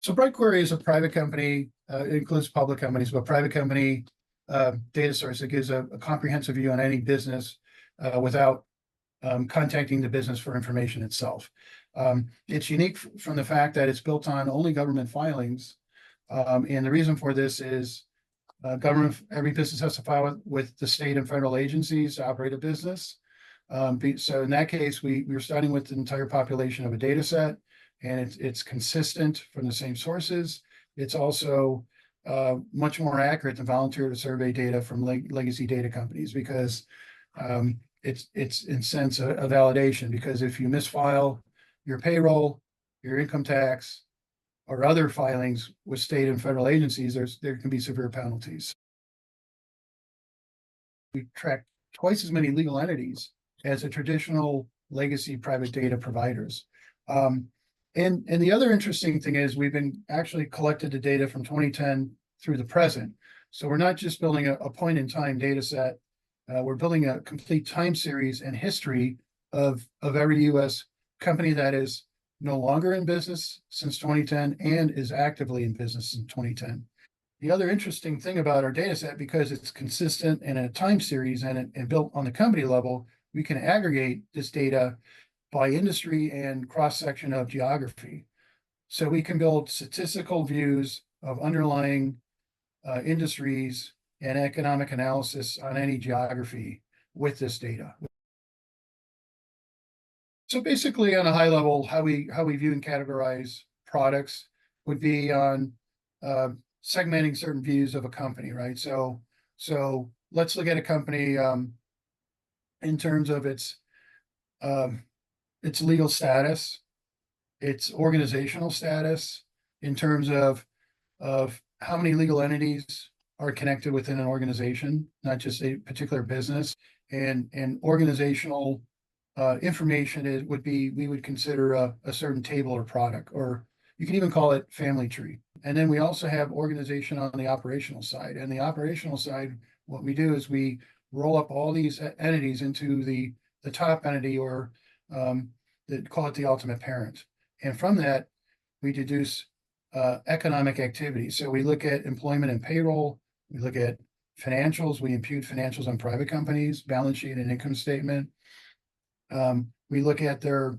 So BrightQuery is a private company. It includes public companies, but private company data source that gives a comprehensive view on any business without contacting the business for information itself. It's unique from the fact that it's built on only government filings. And the reason for this is every business has to file with the state and federal agencies to operate a business. So in that case, we're starting with the entire population of a data set, and it's consistent from the same sources. It's also much more accurate than volunteer to survey data from legacy data companies because it's in sense a validation, because if you misfile your payroll, your income tax, or other filings with state and federal agencies, there can be severe penalties. We track twice as many legal entities as the traditional legacy private data providers. And the other interesting thing is we've been actually collected the data from 2010 through the present. So we're not just building a point in time data set. We're building a complete time series and history of every US company that is no longer in business since 2010 and is actively in business in 2010. The other interesting thing about our data set, because it's consistent and a time series and built on the company level, we can aggregate this data by industry and cross-section of geography. So we can build statistical views of underlying industries and economic analysis on any geography with this data. So basically, on a high level, how we view and categorize products would be on segmenting certain views of a company, right? So let's look at a company in terms of its legal status, its organizational status, in terms of how many legal entities are connected within an organization, not just a particular business, and organizational information we would consider a certain table or product, or you can even call it family tree. And then we also have organization on the operational side. And the operational side, what we do is we roll up all these entities into the top entity, or call it the ultimate parent. And from that, we deduce economic activity. So we look at employment and payroll. We look at financials. We impute financials on private companies, balance sheet and income statement. We look at their,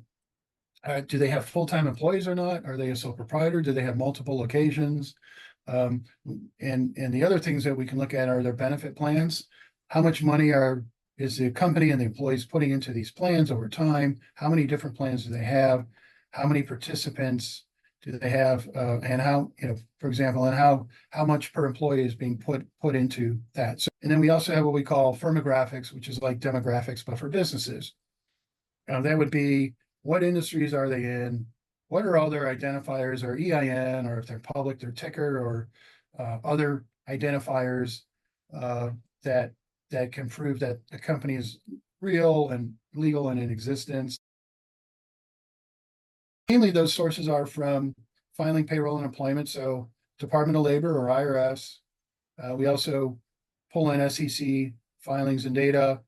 do they have full-time employees or not? Are they a sole proprietor? Do they have multiple locations? And the other things that we can look at are their benefit plans. How much money is the company and the employees putting into these plans over time? How many different plans do they have? How many participants do they have? And how, for example, and how much per employee is being put into that. So, and then we also have what we call firmographics, which is like demographics, but for businesses. That would be, what industries are they in? What are all their identifiers, or EIN, or if they're public, their ticker, or other identifiers that can prove that the company is real and legal and in existence. Mainly those sources are from filing payroll and employment, so Department of Labor or IRS. We also pull in SEC filings and data,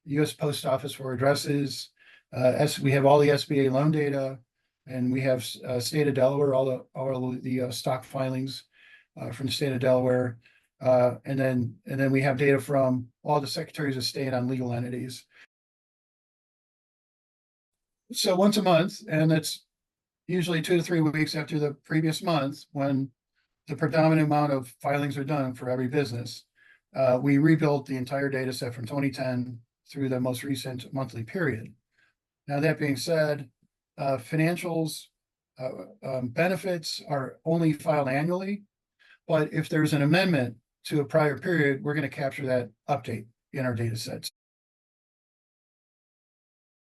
US Post Office for addresses. We have all the SBA loan data, and we have state of Delaware, all the stock filings from the state of Delaware. And then we have data from all the secretaries of state on legal entities. So once a month, and that's usually 2 to 3 weeks after the previous month, when the predominant amount of filings are done for every business, we rebuilt the entire data set from 2010 through the most recent monthly period. Now, that being said, financials, benefits are only filed annually, but if there's an amendment to a prior period, we're going to capture that update in our data sets.